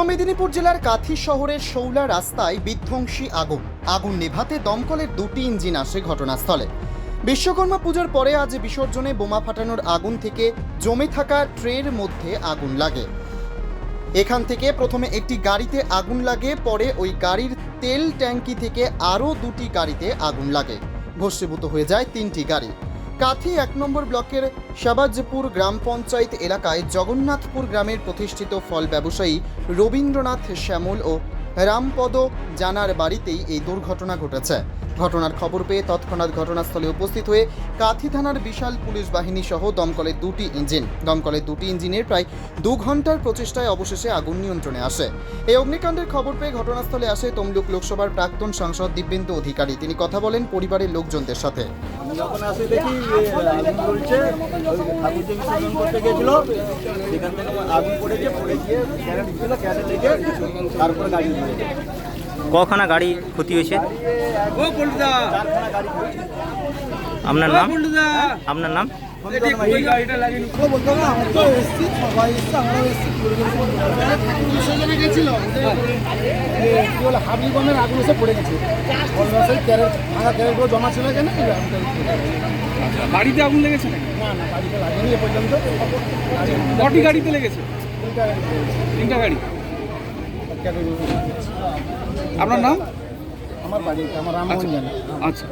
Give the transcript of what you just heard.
মেদিনীপুর জেলার কাথি শহরের শৌলা রাস্তায় বিধ্বংসী আগুন নেভাতে দমকলের দুটি ইঞ্জিন আসে ঘটনাস্থলে। বিশ্বকর্মা পূজার পরে আজ বিসর্জনে বোমা ফাটানোর আগুন থেকে জমে থাকা ট্রের মধ্যে আগুন লাগে। এখান থেকে প্রথমে একটি গাড়িতে আগুন লাগে, পরে ওই গাড়ির তেল ট্যাঙ্কি থেকে আরও দুটি গাড়িতে আগুন লাগে। ভস্মীভূত হয়ে যায় তিনটি গাড়ি। কাথি 1 নম্বর ব্লকের শাবাজপুর গ্রাম পঞ্চায়েত এলাকায় জগন্নাথপুর গ্রামের প্রতিষ্ঠিত ফল ব্যবসায়ী রবীন্দ্রনাথ শ্যামল ও রামপদ জানার বাড়িতেই এই দুর্ঘটনা ঘটেছে। ঘটনার খবর পেয়ে তৎক্ষণাৎ ঘটনাস্থলে উপস্থিত হয়ে কাথি থানার বিশাল পুলিশ বাহিনী সহ দমকলের দুটি ইঞ্জিনের প্রায় 2 ঘন্টার প্রচেষ্টায় অবশেষে আগুন নিয়ন্ত্রণে আসে। এই অগ্নিকাণ্ডের খবর পেয়ে ঘটনাস্থলে আসে তমলুক লোকসভার প্রাক্তন সাংসদ দিব্যেন্দু অধিকারী। তিনি কথা বলেন পরিবারের লোকজনদের সাথে। যখন আসে দেখি আগুন জ্বলছে, ঠাকুর যে বিসর্জন করতে গেছিল সেখান থেকে আগুন পড়ে গিয়ে ক্যারেট ছিল, ক্যারেট লেগে তারপরে গাড়ি নিয়ে কখানা গাড়ি ক্ষতি হয়েছে? আপনার নাম? আপনার নাম? হাবলি গমের আগুন এসে পড়ে গেছে, ভাঙা ক্যারেটগুলো জমা ছিল এখানে। বাড়িতে আগুন লেগেছে? না না, বাড়িতে লাগেনি এ পর্যন্ত। কটি গাড়িতে লেগেছে? 3টা গাড়ি। আপনার নাম? আমার বাড়ি আমার রামমোহন জানা। আচ্ছা।